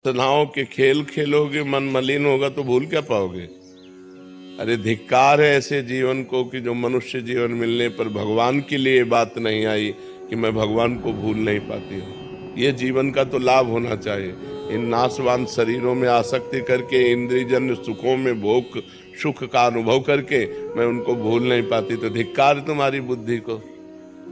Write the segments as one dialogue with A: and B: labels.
A: तनाव के खेल खेलोगे, मन मलिन होगा तो भूल क्या पाओगे। अरे धिक्कार है ऐसे जीवन को कि जो मनुष्य जीवन मिलने पर भगवान के लिए बात नहीं आई कि मैं भगवान को भूल नहीं पाती हूँ। ये जीवन का तो लाभ होना चाहिए। इन नाशवान शरीरों में आसक्ति करके, इंद्रियजन्य सुखों में भोग सुख का अनुभव करके मैं उनको भूल नहीं पाती, तो धिक्कार तुम्हारी बुद्धि को।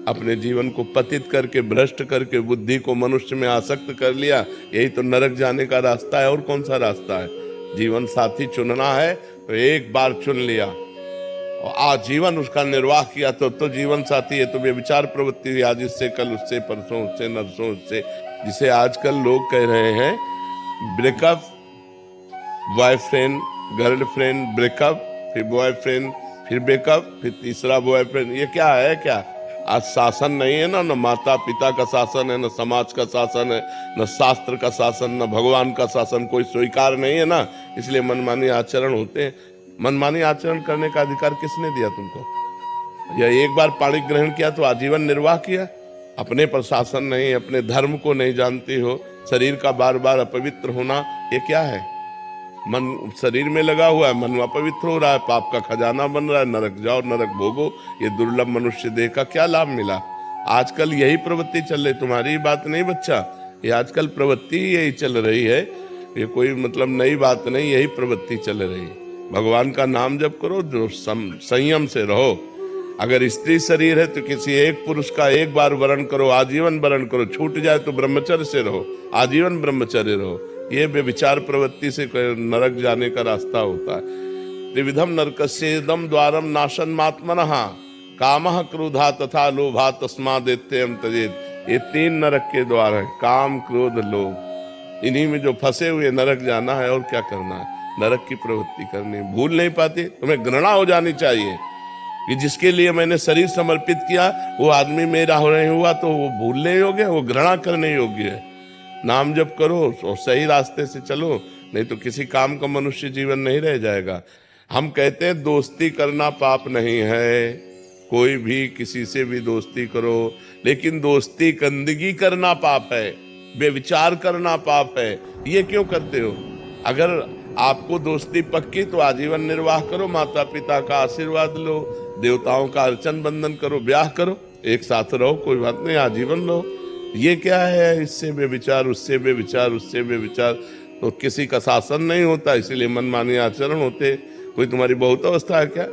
A: अपने जीवन को पतित करके, भ्रष्ट करके बुद्धि को मनुष्य में आसक्त कर लिया। यही तो नरक जाने का रास्ता है, और कौन सा रास्ता है। जीवन साथी चुनना है तो एक बार चुन लिया और आजीवन उसका निर्वाह किया तो जीवन साथी है। तो व्यभिचार प्रवृत्ति हुई, आज इससे, कल उससे, परसों उससे, नरसों उससे। जिसे आजकल लोग कह रहे हैं ब्रेकअप, बॉयफ्रेंड गर्लफ्रेंड, ब्रेकअप, फिर बॉयफ्रेंड, फिर ब्रेकअप, फिर तीसरा बॉयफ्रेंड। ये क्या है? क्या आज शासन नहीं है ना? न माता पिता का शासन है, न समाज का शासन है, न शास्त्र का शासन, न भगवान का शासन, कोई स्वीकार नहीं है ना। इसलिए मनमानी आचरण होते हैं। मनमानी आचरण करने का अधिकार किसने दिया तुमको? या एक बार पाणी ग्रहण किया तो आजीवन निर्वाह किया? अपने पर शासन नहीं, अपने धर्म को नहीं जानती हो, शरीर का बार बार अपवित्र होना, ये क्या है? मन शरीर में लगा हुआ है, मन अपवित्र हो रहा है, पाप का खजाना बन रहा है। नरक जाओ, नरक भोगो। ये दुर्लभ मनुष्य देह का क्या लाभ मिला? आजकल यही प्रवृत्ति चल रही, तुम्हारी बात नहीं बच्चा, ये आजकल प्रवृत्ति यही चल रही है। ये कोई मतलब नई बात नहीं, यही प्रवृत्ति चल रही है। भगवान का नाम जप करो, जो संयम से रहो। अगर स्त्री शरीर है तो किसी एक पुरुष का एक बार वरण करो, आजीवन वरण करो। छूट जाए तो ब्रह्मचर्य से रहो, आजीवन ब्रह्मचर्य रहो। ये व्यभिचार प्रवृत्ति से नरक जाने का रास्ता होता है। त्रिविधम नरकस्येदम द्वारम नाशनमात्मनः कामः क्रोधा तथा लोभा तस्मादेत्ययं त्यजेत्। ये तीन नरक के द्वार हैं, काम, क्रोध, लोभ। इन्हीं में जो फंसे हुए नरक जाना है। और क्या करना है? नरक की प्रवृत्ति करनी। भूल नहीं पाती, तुम्हें घृणा हो जानी चाहिए कि जिसके लिए मैंने शरीर समर्पित किया वो आदमी मेरा हो नहीं हुआ तो वो भूलने योग्य है, वो घृणा करने योग्य है। नाम जप करो और सही रास्ते से चलो, नहीं तो किसी काम का मनुष्य जीवन नहीं रह जाएगा। हम कहते हैं दोस्ती करना पाप नहीं है, कोई भी किसी से भी दोस्ती करो, लेकिन दोस्ती गंदगी करना पाप है, बेविचार करना पाप है। ये क्यों करते हो? अगर आपको दोस्ती पक्की तो आजीवन निर्वाह करो, माता पिता का आशीर्वाद लो, देवताओं का अर्चन बंदन करो, ब्याह करो, एक साथ रहो, कोई बात नहीं, आजीवन रहो। ये क्या है? इससे बेविचार, उससे बेविचार, उससे बेविचार, तो किसी का शासन नहीं होता, इसीलिए मनमानी आचरण होते। कोई तुम्हारी बहुत अवस्था है क्या?